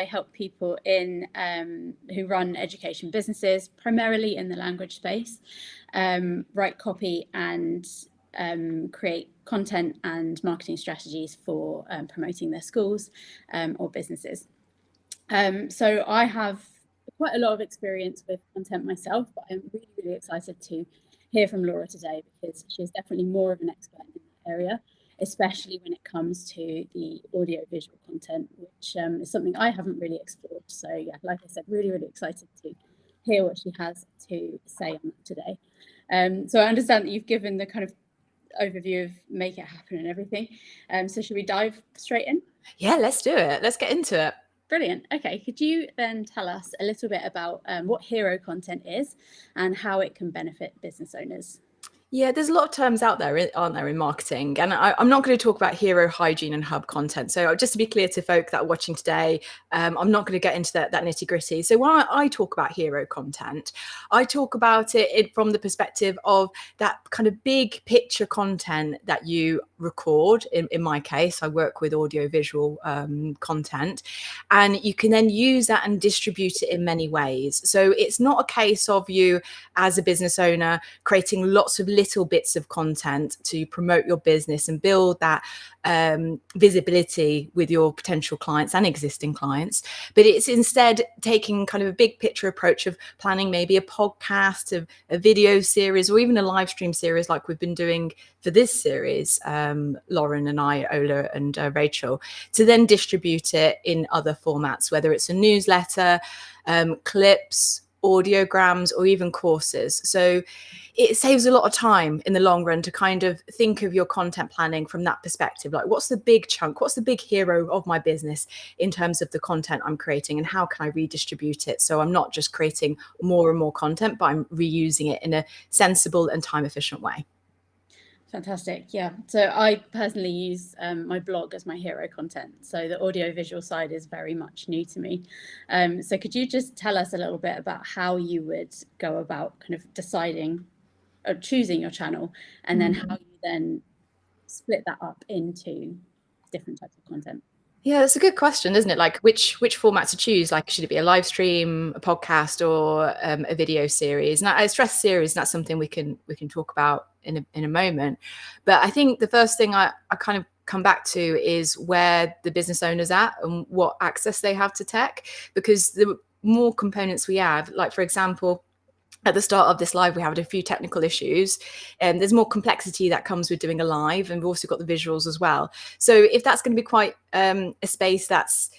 I help people in who run education businesses, primarily in the language space, write copy and create content and marketing strategies for promoting their schools or businesses. So I have quite a lot of experience with content myself, but I'm really, really excited to hear from Laura today because she's definitely more of an expert in that area, especially when it comes to the audio-visual content, which is something I haven't really explored. So yeah, like I said, really, really excited to hear what she has to say on that today. So I understand that you've given the kind of overview of Make It Happen and everything. So should we dive straight in? Yeah, let's do it. Let's get into it. Brilliant. Okay, could you then tell us a little bit about what hero content is and how it can benefit business owners? Yeah, there's a lot of terms out there, aren't there, in marketing? And I'm not going to talk about hero, hygiene, and hub content. So just to be clear to folk that are watching today, I'm not going to get into that nitty gritty. So when I talk about hero content, I talk about it from the perspective of that kind of big picture content that you record. In my case, I work with audio visual content, and you can then use that and distribute it in many ways. So it's not a case of you as a business owner creating lots of little bits of content to promote your business and build that visibility with your potential clients and existing clients, but it's instead taking kind of a big picture approach of planning maybe a podcast, a video series, or even a live stream series like we've been doing for this series, Lauren and I, Ola and Rachel, to then distribute it in other formats, whether it's a newsletter, clips, audiograms, or even courses. So it saves a lot of time in the long run to kind of think of your content planning from that perspective. Like, what's the big chunk? What's the big hero of my business in terms of the content I'm creating, and how can I redistribute it? So I'm not just creating more and more content, but I'm reusing it in a sensible and time efficient way. Fantastic. Yeah. So I personally use my blog as my hero content. So the audio visual side is very much new to me. So could you just tell us a little bit about how you would go about kind of deciding or choosing your channel, and then how you then split that up into different types of content? Yeah, that's a good question, isn't it? Like which format to choose? Like, should it be a live stream, a podcast, or a video series? And I stress series, and that's something we can talk about in a moment. But I think the first thing I kind of come back to is where the business owner's at and what access they have to tech, because the more components we add, like for example, at the start of this live, we had a few technical issues, and there's more complexity that comes with doing a live, and we've also got the visuals as well. So if that's going to be quite a space that's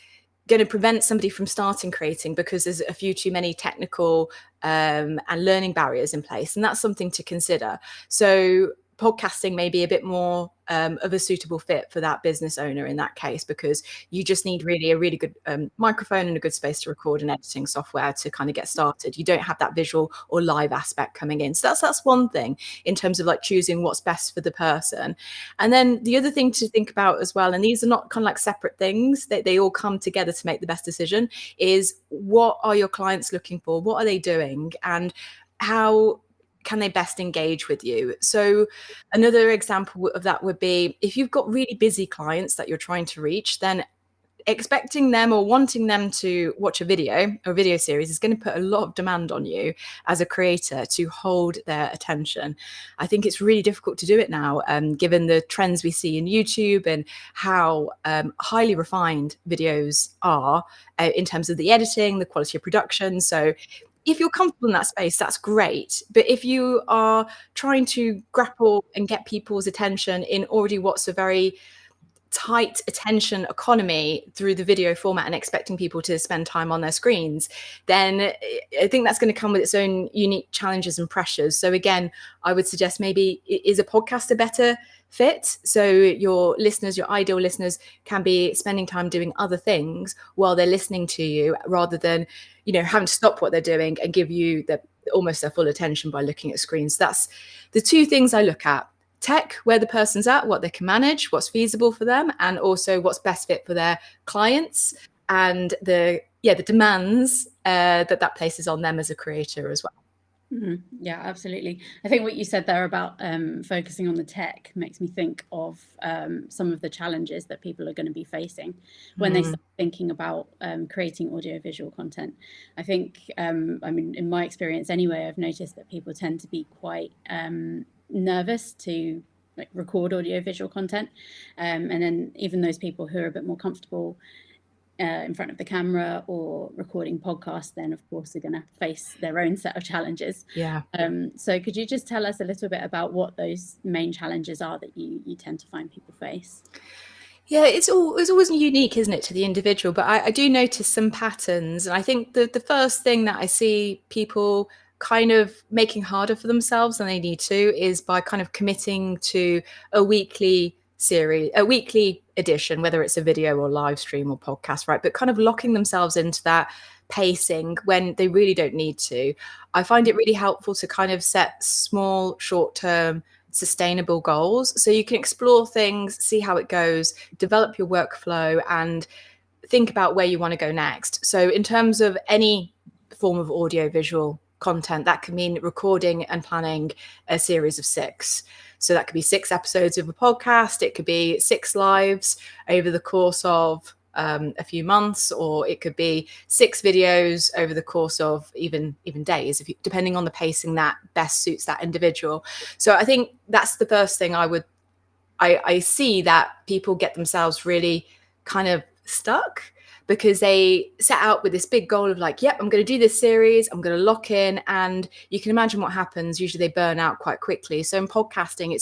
going to prevent somebody from starting creating because there's a few too many technical and learning barriers in place, and that's something to consider. So podcasting may be a bit more of a suitable fit for that business owner in that case, because you just need really a really good microphone and a good space to record and editing software to kind of get started. You don't have that visual or live aspect coming in. So that's one thing in terms of like choosing what's best for the person. And then the other thing to think about as well, and these are not kind of like separate things, they all come together to make the best decision, is what are your clients looking for? What are they doing? And how can they best engage with you? So another example of that would be if you've got really busy clients that you're trying to reach, then expecting them or wanting them to watch a video or video series is going to put a lot of demand on you as a creator to hold their attention. I think it's really difficult to do it now, given the trends we see in YouTube and how highly refined videos are in terms of the editing, the quality of production. So if you're comfortable in that space, that's great. But if you are trying to grapple and get people's attention in already what's a very tight attention economy through the video format and expecting people to spend time on their screens, then I think that's going to come with its own unique challenges and pressures. So again, I would suggest maybe is a podcast a better fit? So your listeners, your ideal listeners, can be spending time doing other things while they're listening to you, rather than, you know, having to stop what they're doing and give you almost their full attention by looking at screens. That's the two things I look at: tech, where the person's at, what they can manage, what's feasible for them, and also what's best fit for their clients, and the demands that places on them as a creator as well. Yeah, absolutely. I think what you said there about focusing on the tech makes me think of some of the challenges that people are going to be facing when they start thinking about creating audiovisual content. I think, I mean, in my experience anyway, I've noticed that people tend to be quite nervous to like record audiovisual content. And then even those people who are a bit more comfortable in front of the camera or recording podcasts, then of course are going to face their own set of challenges. Yeah. So could you just tell us a little bit about what those main challenges are that you tend to find people face? Yeah, it's always unique, isn't it, to the individual? But I do notice some patterns. And I think the first thing that I see people kind of making harder for themselves than they need to is by kind of committing to a weekly series, a weekly edition, whether it's a video or live stream or podcast, right? But kind of locking themselves into that pacing when they really don't need to. I find it really helpful to kind of set small, short-term sustainable goals so you can explore things, see how it goes, develop your workflow, and think about where you want to go next. So in terms of any form of audio visual content, that can mean recording and planning a series of 6. So that could be 6 episodes of a podcast, it could be 6 lives over the course of a few months, or it could be 6 videos over the course of even days, depending on the pacing that best suits that individual. So I think that's the first thing I see, that people get themselves really kind of stuck because they set out with this big goal of like, yep, I'm going to do this series, I'm going to lock in, and you can imagine what happens. Usually they burn out quite quickly. So in podcasting,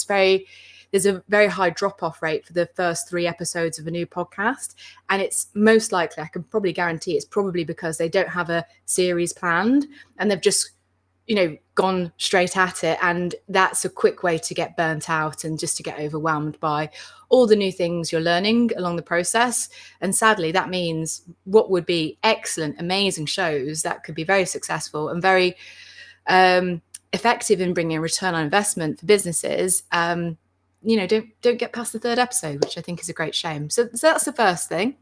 there's a very high drop-off rate for the first 3 episodes of a new podcast. And it's most likely, I can probably guarantee, it's probably because they don't have a series planned and they've just, gone straight at it. And that's a quick way to get burnt out and just to get overwhelmed by all the new things you're learning along the process. And sadly, that means what would be excellent, amazing shows that could be very successful and very effective in bringing a return on investment for businesses, don't get past the 3rd episode, which I think is a great shame. So that's the first thing.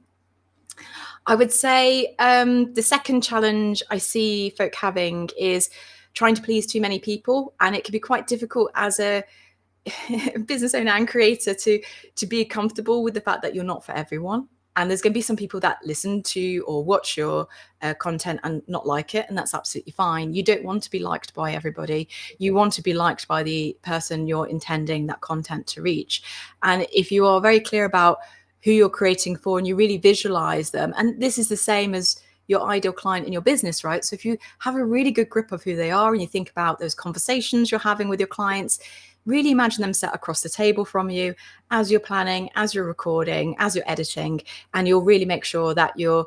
I would say the second challenge I see folk having is trying to please too many people. And it can be quite difficult as a business owner and creator to be comfortable with the fact that you're not for everyone. And there's going to be some people that listen to or watch your content and not like it. And that's absolutely fine. You don't want to be liked by everybody. You want to be liked by the person you're intending that content to reach. And if you are very clear about who you're creating for and you really visualize them, and this is the same as your ideal client in your business, right? So if you have a really good grip of who they are and you think about those conversations you're having with your clients, really imagine them sat across the table from you as you're planning, as you're recording, as you're editing, and you'll really make sure that you're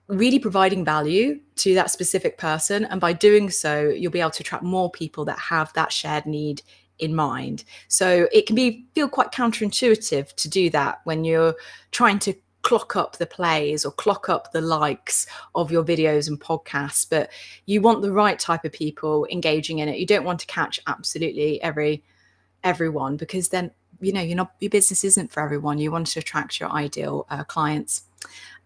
really providing value to that specific person. And by doing so, you'll be able to attract more people that have that shared need in mind. So it can feel quite counterintuitive to do that when you're trying to clock up the plays or clock up the likes of your videos and podcasts, but you want the right type of people engaging in it. You don't want to catch absolutely everyone, because then your business isn't for everyone. You want to attract your ideal clients.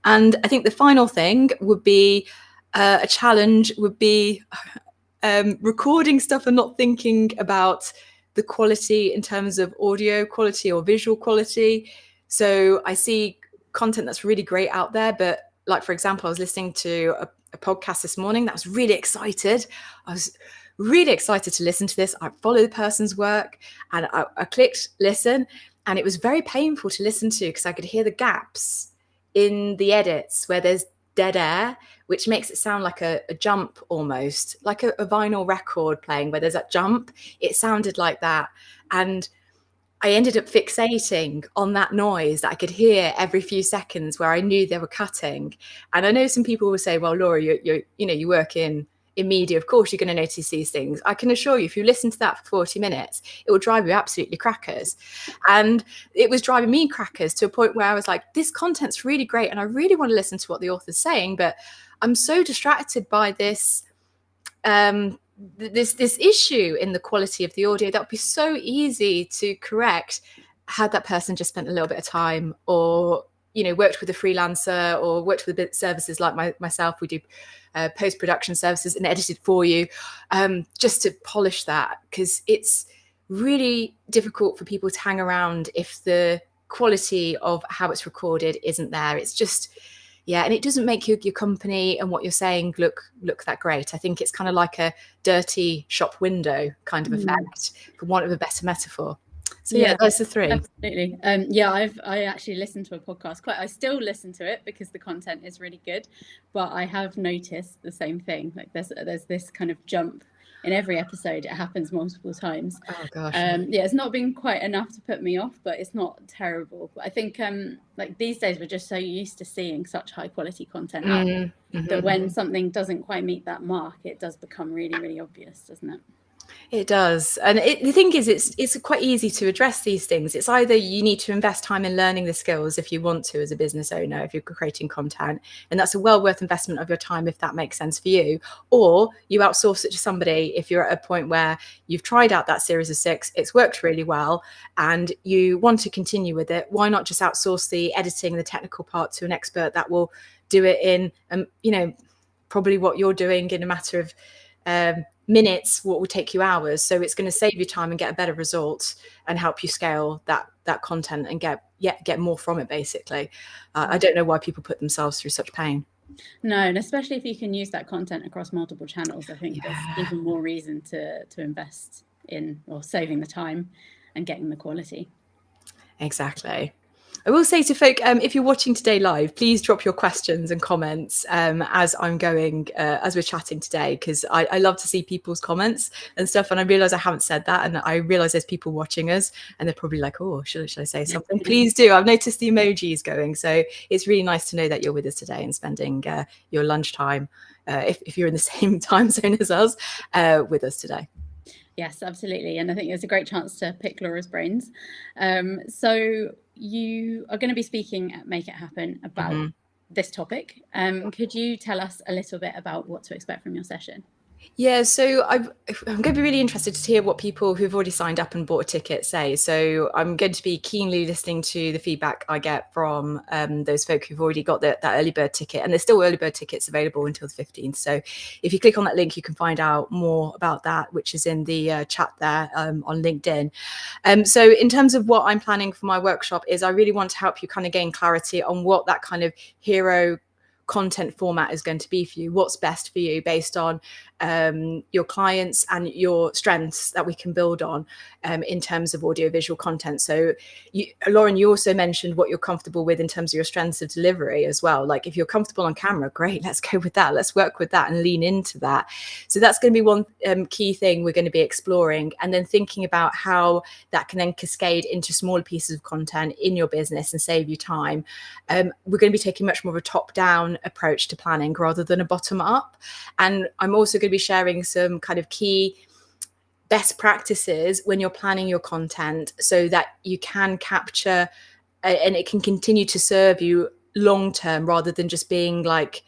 And I think the final thing would be a challenge would be recording stuff and not thinking about the quality in terms of audio quality or visual quality. So I see content that's really great out there, but like, for example, I was listening to a podcast this morning that was really excited. I was really excited to listen to this. I follow the person's work and I clicked listen, and it was very painful to listen to because I could hear the gaps in the edits where there's dead air, which makes it sound like a jump, almost like a vinyl record playing where there's that jump. It sounded like that. And I ended up fixating on that noise that I could hear every few seconds where I knew they were cutting. And I know some people will say, well, Laura, you work in media, of course you're going to notice these things. I can assure you, if you listen to that for 40 minutes, it will drive you absolutely crackers. And it was driving me crackers to a point where I was like, this content's really great and I really want to listen to what the author's saying, but I'm so distracted by this this issue in the quality of the audio that would be so easy to correct had that person just spent a little bit of time or worked with a freelancer or worked with services like myself, we do post-production services and edit it for you, just to polish that, because it's really difficult for people to hang around if the quality of how it's recorded isn't there. It's just, yeah, and it doesn't make your company and what you're saying look that great. I think it's kind of like a dirty shop window kind of effect, for want of a better metaphor. So yeah, those are three. Absolutely. I actually listened to a podcast. I still listen to it because the content is really good, but I have noticed the same thing. Like there's this kind of jump in every episode. It happens multiple times. Oh gosh. It's not been quite enough to put me off, but it's not terrible. But I think like these days we're just so used to seeing such high quality content out that when something doesn't quite meet that mark, it does become really, really obvious, doesn't it? It does. And the thing is, it's quite easy to address these things. It's either you need to invest time in learning the skills if you want to as a business owner, if you're creating content, and that's a well worth investment of your time if that makes sense for you, or you outsource it to somebody if you're at a point where you've tried out that series of 6, it's worked really well, and you want to continue with it. Why not just outsource the editing, the technical part to an expert that will do it in, probably what you're doing in a matter of minutes, what would take you hours. So it's going to save you time and get a better result and help you scale that content and get more from it, basically. I don't know why people put themselves through such pain. No, and especially if you can use that content across multiple channels, I think there's even more reason to invest in, or saving the time and getting the quality. Exactly. I will say to folk, if you're watching today live, please drop your questions and comments as I'm going, as we're chatting today, because I love to see people's comments and stuff. And I realise I haven't said that, and I realise there's people watching us, and they're probably like, "Oh, should I say something?" Please do. I've noticed the emojis going, so it's really nice to know that you're with us today and spending your lunchtime, if you're in the same time zone as us, with us today. Yes, absolutely. And I think it's a great chance to pick Laura's brains. So you are going to be speaking at Make It Happen about this topic. Could you tell us a little bit about what to expect from your session? Yeah, so I'm going to be really interested to hear what people who've already signed up and bought a ticket say. So I'm going to be keenly listening to the feedback I get from those folk who've already got that early bird ticket. And there's still early bird tickets available until the 15th. So if you click on that link, you can find out more about that, which is in the chat there on LinkedIn. So in terms of what I'm planning for my workshop is I really want to help you kind of gain clarity on what that kind of hero content format is going to be for you, what's best for you based on your clients and your strengths that we can build on in terms of audiovisual content. So Lauren, you also mentioned what you're comfortable with in terms of your strengths of delivery as well. Like if you're comfortable on camera, great, let's go with that, let's work with that and lean into that. So that's going to be one key thing we're going to be exploring, and then thinking about how that can then cascade into smaller pieces of content in your business and save you time. We're going to be taking much more of a top-down approach to planning rather than a bottom-up, and I'm also going to be sharing some kind of key best practices when you're planning your content so that you can capture and it can continue to serve you long term rather than just being like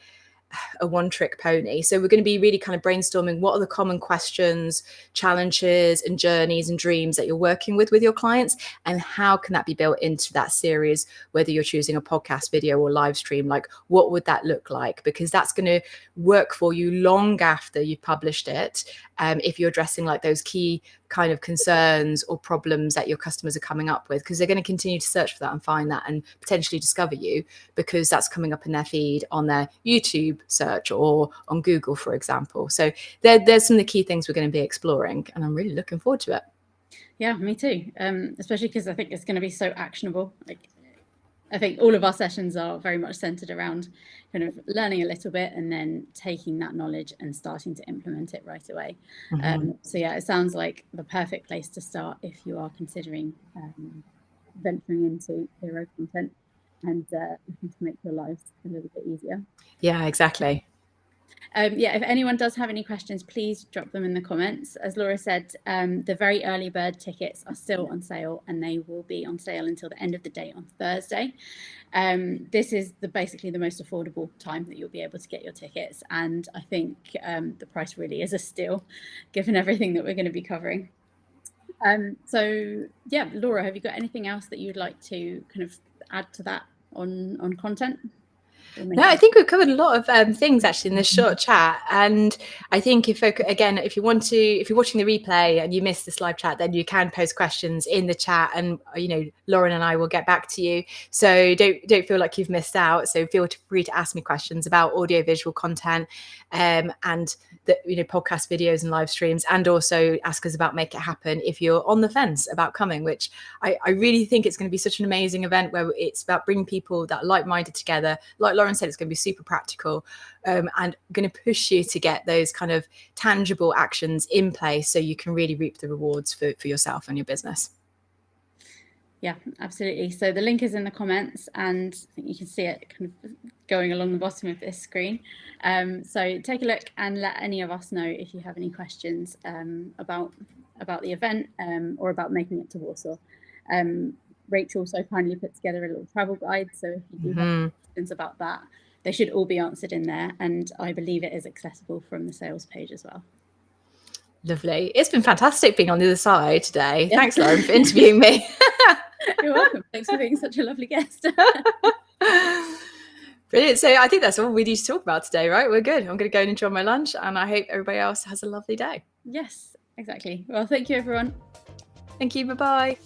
a one-trick pony. So we're going to be really kind of brainstorming what are the common questions, challenges and journeys and dreams that you're working with your clients, and how can that be built into that series, whether you're choosing a podcast, video or live stream. Like what would that look like? Because that's going to work for you long after you've published it, if you're addressing like those key kind of concerns or problems that your customers are coming up with, because they're going to continue to search for that and find that and potentially discover you because that's coming up in their feed on their YouTube search or on Google, for example. So there's some of the key things we're going to be exploring, and I'm really looking forward to it. Yeah, me too. Especially because I think it's going to be so actionable. Like, I think all of our sessions are very much centered around kind of learning a little bit and then taking that knowledge and starting to implement it right away. So yeah, it sounds like the perfect place to start if you are considering venturing into hero content and looking to make your lives a little bit easier. Yeah, exactly. Yeah, if anyone does have any questions, please drop them in the comments. As Laura said, the very early bird tickets are still on sale, and they will be on sale until the end of the day on Thursday. This is basically the most affordable time that you'll be able to get your tickets, and I think the price really is a steal given everything that we're going to be covering. So yeah, Laura, have you got anything else that you'd like to kind of add to that on content? No, I think we've covered a lot of things actually in this short chat. And I think if you're watching the replay and you missed this live chat, then you can post questions in the chat, and Lauren and I will get back to you. So don't feel like you've missed out. So feel free to ask me questions about audiovisual content, and the podcast videos and live streams, and also ask us about Make It Happen if you're on the fence about coming, which I really think it's going to be such an amazing event where it's about bringing people that are like-minded together. Like Lauren said, it's going to be super practical, and going to push you to get those kind of tangible actions in place so you can really reap the rewards for yourself and your business. Yeah, absolutely. So the link is in the comments, and I think you can see it kind of going along the bottom of this screen. So take a look and let any of us know if you have any questions about the event or about making it to Warsaw. Rachel so kindly put together a little travel guide, so if you do have questions about that, they should all be answered in there, and I believe it is accessible from the sales page as well. Lovely. It's been fantastic being on the other side today. Yeah. Thanks, Lauren, for interviewing me. You're welcome. Thanks for being such a lovely guest. Brilliant. So I think that's all we need to talk about today, right? We're good. I'm going to go and enjoy my lunch, and I hope everybody else has a lovely day. Yes, exactly. Well, thank you, everyone. Thank you. Bye-bye.